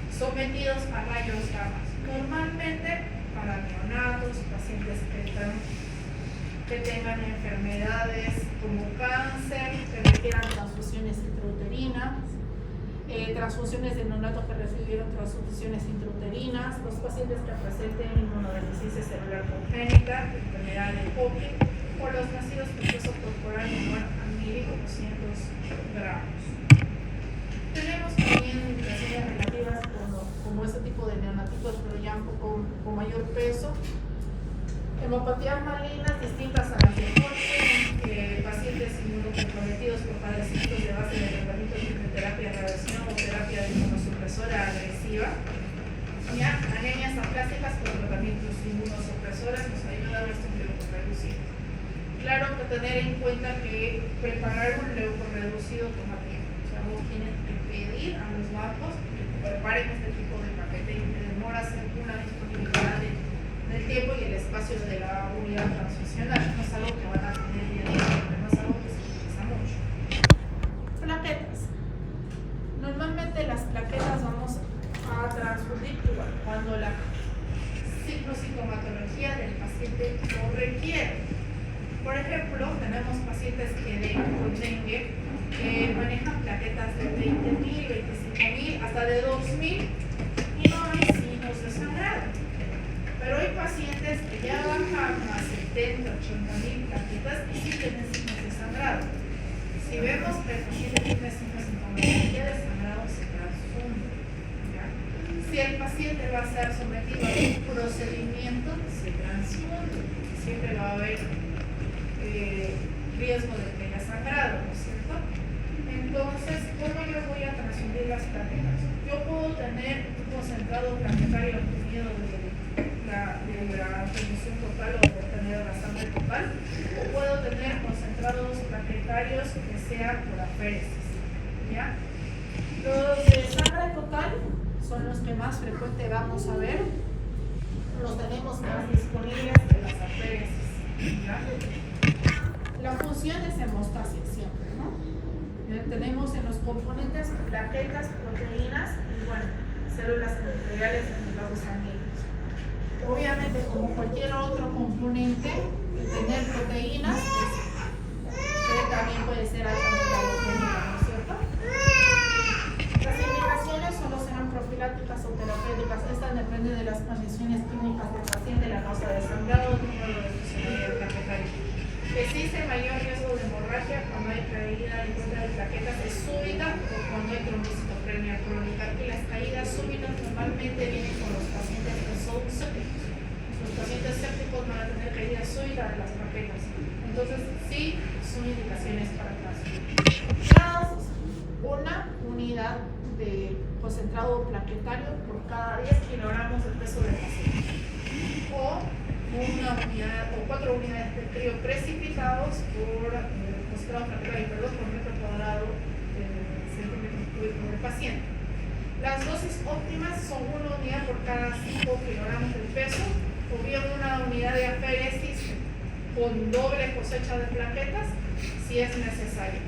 sometidos a rayos gamma, normalmente para neonatos, pacientes que tengan enfermedades como cáncer, que requieran transfusiones intrauterinas, transfusiones de neonatos que recibieron transfusiones intrauterinas, los pacientes que presenten inmunodeficiencia celular congénita, enfermedad de Hodgkin, o los nacidos con peso corporal menor a 1.200 gramos. Tenemos también indicaciones relativas como este tipo de neonatitos, pero ya un poco con mayor peso. Hemopatías malignas distintas a las de Hodgkin, pacientes inmunocomprometidos por padecimientos de base de tratamiento de quimioterapia, radiación o terapia de inmunosupresora agresiva. Ya, anemias aplásticas con tratamientos inmunosupresoras nos ayudan a estos leucorreducidos. Claro que tener en cuenta que preparar un leucorreducido toma tiempo. O sea, vos tienes que pedir a los bancos que preparen este tipo de paquete y te demora según la disponibilidad del tiempo y el espacio de la unidad transfusional. No es algo que van a tener día a día, pero no es algo que se utiliza mucho. Plaquetas. Normalmente las plaquetas vamos a transfundir cuando la ciclosintomatología del paciente lo requiere. Por ejemplo, tenemos pacientes con dengue que manejan plaquetas de 20.000, 25.000, hasta de 2.000 y no hay signos de sangrado. Pero hay pacientes que ya bajan a 70, 80.000 plaquetas y sí tienen signos de sangrado. Si vemos que el paciente tiene signos de sintomatología de sangrado, se transfunde. ¿Ya? Si el paciente va a ser sometido a un procedimiento, se transfunde. Siempre va a haber riesgo de que haya sangrado, ¿no es cierto? Entonces, ¿cómo yo voy a transfundir las plaquetas? Yo puedo tener un concentrado plaquetario obtenido de la transfusión total o de obtener la sangre total, o puedo tener concentrados plaquetarios que sean por aféresis. ¿Ya? Los de sangre total son los que más frecuente vamos a ver, los tenemos más disponibles que las aféresis. ¿Ya? La función es hemostasia siempre, ¿no? Tenemos en los componentes plaquetas, proteínas y bueno, células endoteliales en los vasos sanguíneos. Obviamente, como cualquier otro componente, tener proteínas que también puede ser altamente halogénica, ¿no es cierto? Las indicaciones solo serán profilácticas o terapéuticas. Estas dependen de las condiciones clínicas del paciente, la causa de sangrado, el número de funcionalidad plaquetaria. Existe mayor riesgo de hemorragia cuando hay caída en cuenta de plaquetas súbita o cuando hay trombocitopenia crónica, y las caídas súbitas normalmente vienen con los pacientes que son sépticos. Los pacientes sépticos van a tener caídas súbitas de las plaquetas. Entonces, sí, son indicaciones para cada dosis. Una unidad de concentrado plaquetario por cada 10 kilogramos de peso del paciente. O una unidad o 4 unidades de trío precipitados por concentrado plaquetario, por metro cuadrado de centímetro cúbico del paciente. Las dosis óptimas son una unidad por cada 5 kilogramos de peso, o bien una unidad de aféresis con doble cosecha de plaquetas, si es necesario.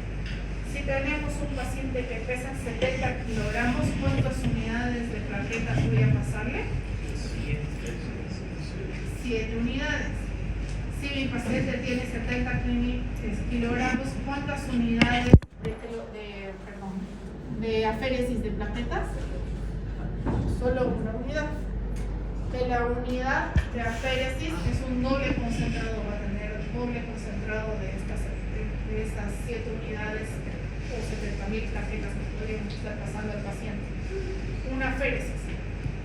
Si tenemos un paciente que pesa 70 kilogramos, ¿cuántas unidades de plaquetas voy a pasarle? 7 unidades. Si mi paciente tiene 70 kilogramos, ¿cuántas unidades de aféresis de plaquetas? Solo una unidad. Que la unidad de aféresis es un doble concentrado, va a tener el doble concentrado de estas 7 unidades o 70.000 plaquetas que podríamos estar pasando al paciente. Una aféresis.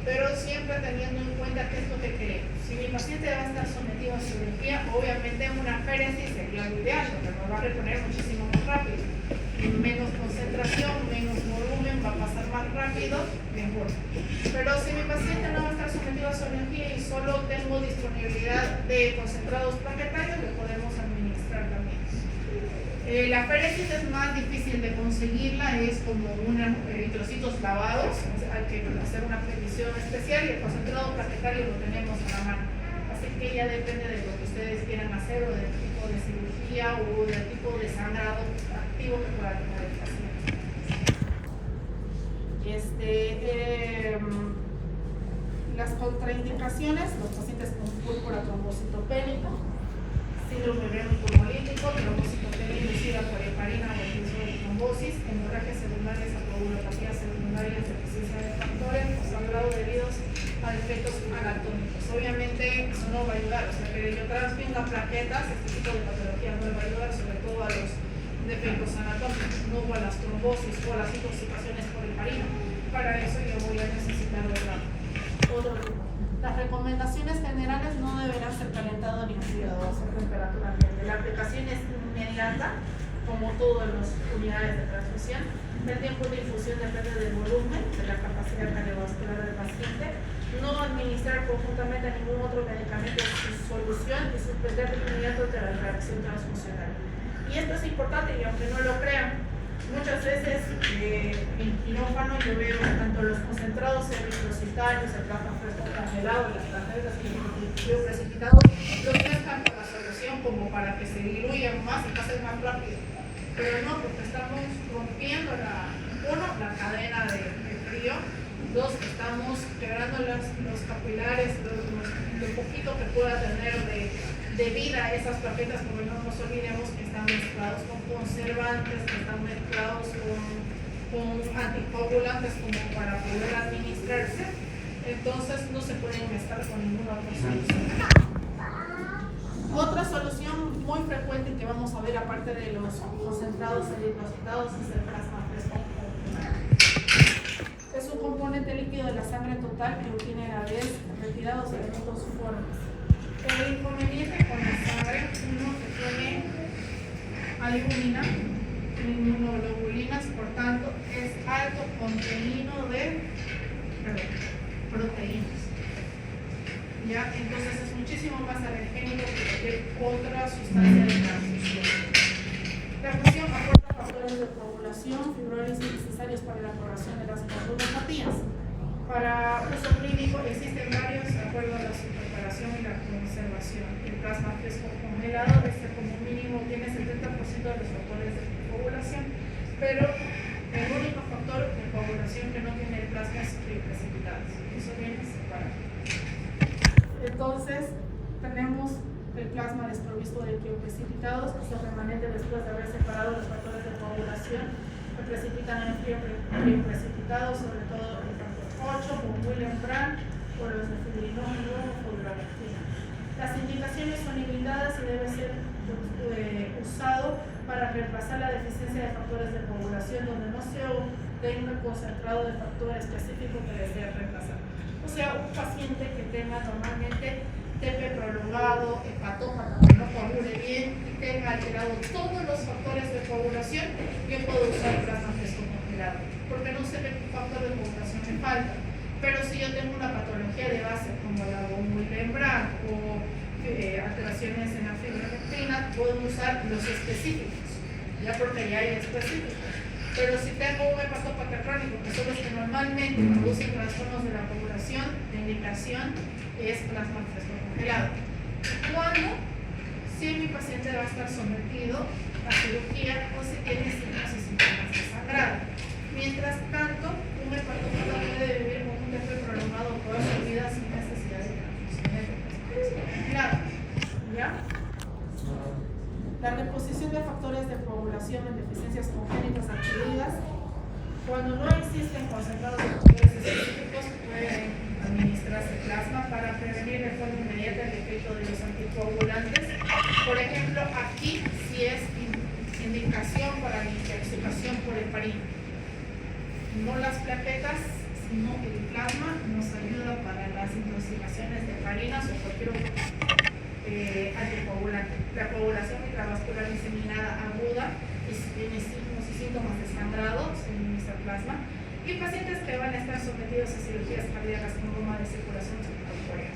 Pero siempre teniendo en cuenta qué es lo que queremos. Si mi paciente va a estar sometido a cirugía, obviamente una aféresis sería lo ideal, porque nos va a reponer muchísimo más rápido. Menos concentración, menos volumen, va a pasar más rápido, mejor. Pero si mi paciente no va a estar sometido a cirugía y solo tengo disponibilidad de concentrados plaquetarios, le podemos administrar también. La aféresis es más difícil de conseguirla, es como eritrocitos lavados, hay que hacer una previsión especial y el concentrado plaquetario lo tenemos a la mano. Así que ya depende de lo que ustedes quieran hacer o del tipo de cirugía o del tipo de sangrado activo que pueda tener el paciente. Las contraindicaciones, los pacientes con púrpura trombocitopénica, síndrome hemolítico, trombocitopenia inducida por heparina o inducción de trombosis, hemorragias secundarias a coagulopatías secundarias, deficiencia de factores o sangrado debidos a defectos anatómicos. Obviamente eso no va a ayudar, o sea que yo transfienda plaquetas, este tipo de patología no le va a ayudar, sobre todo a los defectos anatómicos, no a las trombosis o a las intoxicaciones por heparina. Para eso yo voy a necesitar otro grupo. Las recomendaciones generales no deberán ser calentado ni enfriado a temperatura ambiente. La aplicación es inmediata, como todas las unidades de transfusión. El tiempo de infusión depende del volumen, de la capacidad cardiovascular del paciente. No administrar conjuntamente a ningún otro medicamento en su solución y suspender de inmediato de la reacción transfusional. Y esto es importante, y aunque no lo crean, muchas veces en quirófano yo veo tanto los concentrados eritrocitarios, el plasma fresco congelado, las plaquetas y el precipitado, los mezclan con la solución como para que se diluyan más y pasen más rápido. Pero no, porque estamos rompiendo la cadena de frío, 2, estamos quebrando los capilares, lo poquito que pueda tener de vida esas plaquetas, porque no nos olvidemos que están mezclados con conservantes, que están mezclados con anticoagulantes como para poder administrarse. Entonces no se pueden mezclar con ninguna otra solución. Otra solución muy frecuente que vamos a ver aparte de los concentrados eritrocitados es el plasma fresco. Es un componente líquido de la sangre total que obtiene a la vez retirados elementos formes. El inconveniente con la sangre, uno que tiene albúmina, inmunoglobulinas, por tanto, es alto contenido de proteínas. ¿Ya? Entonces es muchísimo más alergénico que cualquier otra sustancia de transfusión. La fusión aporta factores de coagulación, fibrosis necesarios para la corrección de las coagulopatías. Para uso clínico existen varios de acuerdo a la preparación y la conservación. El plasma fresco congelado como mínimo tiene 70% de los factores de coagulación, pero el único factor de coagulación que no tiene el plasma es precipitados. Eso viene separado. Entonces tenemos el plasma desprovisto de crioprecipitados, que son remanentes después de haber separado los factores de coagulación que precipitan en crioprecipitados, sobre todo el factor 8, como William Brandt, o los de fibrinógeno o fibronectina. Las indicaciones son limitadas y debe ser usado para reemplazar la deficiencia de factores de coagulación donde no se obtenga un concentrado de factor específico que desea reemplazar. O sea, un paciente que tenga normalmente TP prolongado, hepatópata, que no coagule bien y tenga alterado todos los factores de coagulación, yo puedo usar plasma fresco congelado, porque no sé qué factor de coagulación me falta. Pero si yo tengo una patología de base como la von Willebrand o alteraciones en la fibronectina, puedo usar los específicos, ya porque ya hay específicos. Pero si tengo un hepatópata crónico, que son los que normalmente producen trastornos de la coagulación, la indicación es plasma fresco congelado. Cuando si mi paciente va a estar sometido a cirugía o si tiene signos y síntomas de sangrado. Mientras tanto, un hepatoma debe vivir con un DF prolongado toda su vida sin necesidad de transfusiones. Claro, ¿ya? La reposición de factores de coagulación en deficiencias congénitas adquiridas. Cuando no existen concentrados de factores específicos, pueden administrarse plasma para prevenir de forma inmediata el efecto de los anticoagulantes. Por ejemplo, aquí sí es indicación para la intoxicación por heparina. No las plaquetas, sino el plasma nos ayuda para las intoxicaciones de heparinas o cualquier otro anticoagulante. La coagulación intravascular diseminada aguda, y si tiene signos y síntomas de sangrado, se administra plasma. Y pacientes que van a estar sometidos a cirugías cardíacas con goma de circulación subcorpórea.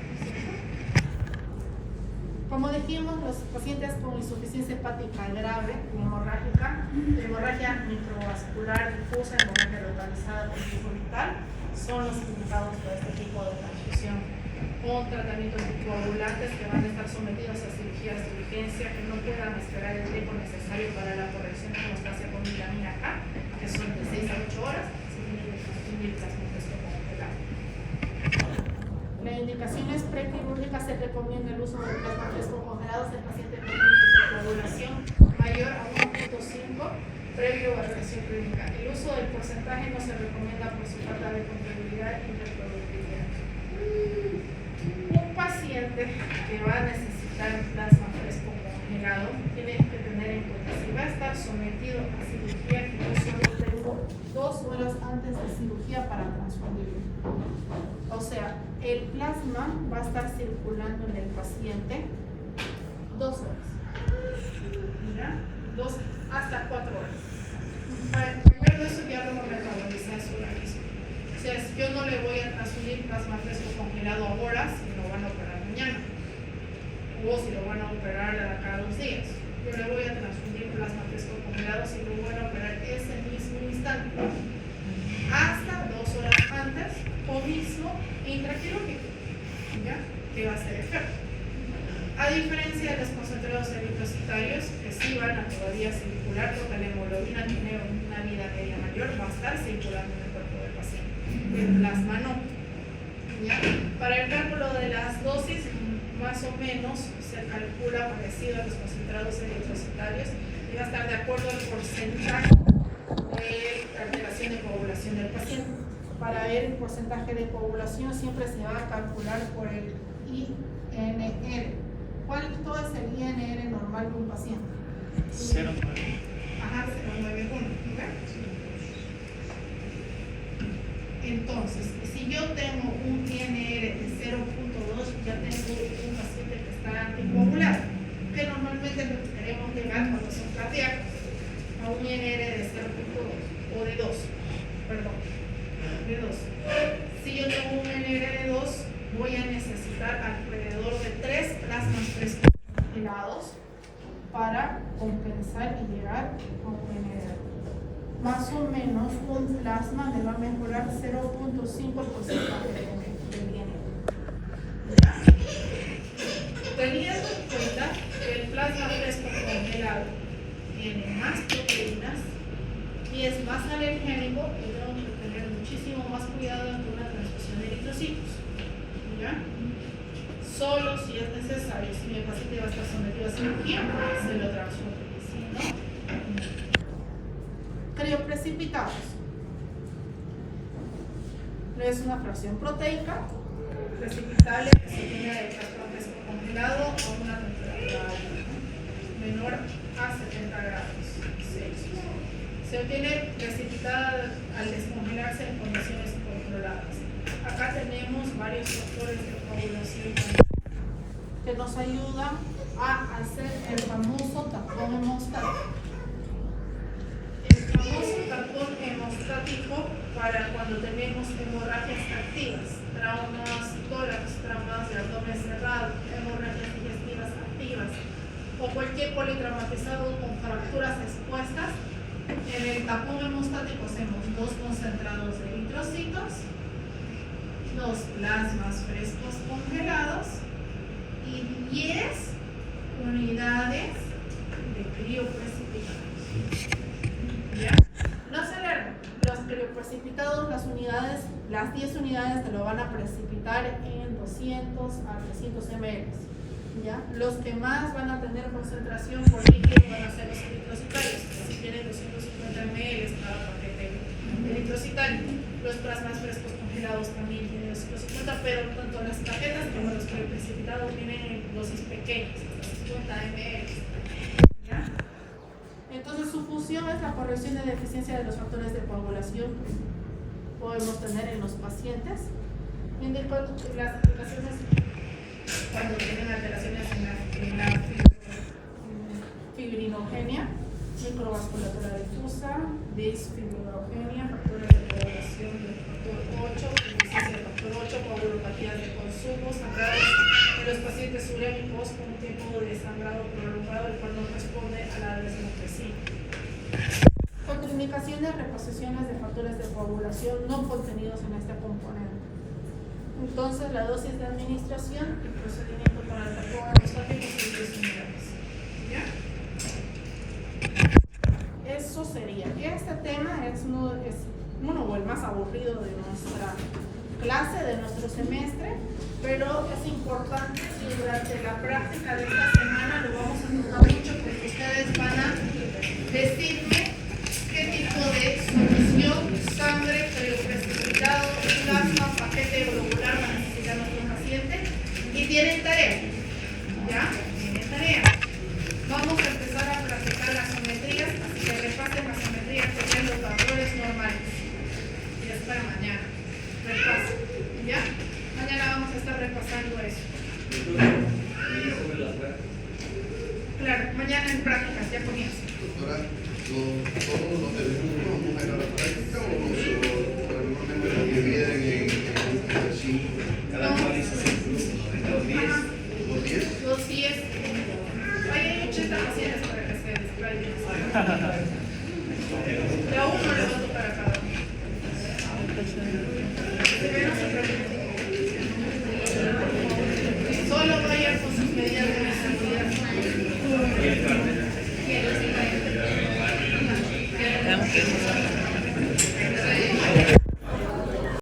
Como dijimos, los pacientes con insuficiencia hepática grave, hemorrágica, hemorragia microvascular difusa, hemorragia localizada con flujo vital, son los indicados por este tipo de transfusión. Con tratamientos anticoagulantes que van a estar sometidos a cirugías de urgencia que no puedan esperar el tiempo necesario para la corrección de hemostasia con vitamina K, que son de 6 a 8 horas, se tienen que transfundir plasma fresco congelado. La indicación es prequirúrgica, se recomienda el uso de plasma fresco congelado en pacientes con índice de coagulación mayor a 1.5 previo a evaluación clínica. El uso del porcentaje no se recomienda por su falta de contabilidad y reproductividad. Un paciente que va a necesitar plasma fresco congelado tiene que tener en cuenta si va a estar sometido a cirugía, que yo solo tengo 2 horas antes de cirugía para transfundirlo. O sea, el plasma va a estar circulando en el paciente 2 horas. ¿Ya? 2 hasta 4 horas. Mayor de eso ya lo va a metabolizar su organismo. O sea, si yo no le voy a transfundir plasma fresco congelado ahora, si lo van a operar mañana, o si lo van a operar cada 2 días, yo le voy a transfundir plasma fresco congelado si lo van a operar ese mismo instante, hasta 2 horas antes, o mismo intraquirúrgico, ¿ya? Que va a ser efecto. A diferencia de los concentrados eritrocitarios, que sí van a todavía circular, porque la hemoglobina tiene una vida media mayor, va a estar circulando en el cuerpo del paciente. El plasma no. ¿Ya? Para el cálculo de las dosis, más o menos se calcula parecido a los concentrados eritrocitarios y va a estar de acuerdo al porcentaje de alteración de coagulación del paciente. Para ver el porcentaje de coagulación siempre se va a calcular por el INR. ¿Cuánto es el INR normal de un paciente? 0,9. Ajá, 0,91. Entonces, si yo tengo un INR de 0.2, ya tengo un paciente que está anticoagulado, que normalmente lo que queremos llegar cuando son cardíacos a un INR de 0.2 o de 2, perdón, de 2. Si yo tengo un INR de 2, voy a necesitar alrededor de 3 plasmas frescos congelados para compensar y llegar a un INR. Más o menos un plasma me va a mejorar 0.5% del INR. Teniendo en cuenta que el plasma fresco congelado tiene más proteínas y es más alergénico, y tengo que tener muchísimo más cuidado ante una transfusión de eritrocitos. ¿Ya? Solo si es necesario, si mi paciente va a estar sometido a cirugía, se lo transfundo. Si no, crioprecipitados. Es una fracción proteica precipitable que se tiene del plasma fresco congelado a una temperatura menor a 70 grados Celsius. Se obtiene precipitada al descongelarse en condiciones controladas. Acá tenemos varios factores de coagulación que nos ayudan a hacer el famoso tapón hemostático. El famoso tapón hemostático para cuando tenemos hemorragias activas, traumas tórax, traumas de abdomen cerrado, hemorragias digestivas activas o cualquier politraumatizado con fracturas expuestas. En el tapón hemostático hacemos 2 concentrados de eritrocitos, 2 plasmas frescos congelados y 10 unidades de crioprecipitados. ¿Ya? No se alarmen. Los crioprecipitados, las 10 unidades te lo van a precipitar en 200 a 300 ml. ¿Ya? Los que más van a tener concentración por líquido van a ser los eritrocitarios, si tienen 250 ml cada paquete eritrocitario. Los plasmas frescos congelados también tienen 250, pero tanto las tarjetas como los precipitados vienen en dosis pequeñas, 50 ml. ¿Ya? Entonces su función es la corrección de deficiencia de los factores de coagulación que podemos tener en los pacientes, en el cual las aplicaciones cuando tienen alteraciones en la fibrinogenia, microvasculatura difusa, disfibrogenia, factores de coagulación del factor 8, deficiencia del factor 8, coagulopatías de consumo, sangrados en los pacientes urémicos con un tiempo de sangrado prolongado, el cual no responde a la desmotresina. Contraindicaciones, reposiciones de factores de coagulación no contenidos en este componente. Entonces, la dosis de administración y procedimiento para el tapón anestático son 10 unidades. ¿Ya? Eso sería. Este tema es uno o el más aburrido de nuestra clase, de nuestro semestre, pero es importante y durante la práctica de esta semana lo vamos a notar mucho porque ustedes van a decirme qué tipo de solución, sangre, crioprecipitado, plasma, paquete globular va a necesitar nuestro paciente y tienen tarea. ¿Ya? Tienen tarea. Vamos a empezar a practicar las geometrías, así que repasen las geometrías que tienen los valores normales. Y es para mañana. Repasen. ¿Ya? Mañana vamos a estar repasando eso. Claro, mañana en prácticas ya comienza. Doctora, ¿todos los de vamos a ir a la práctica o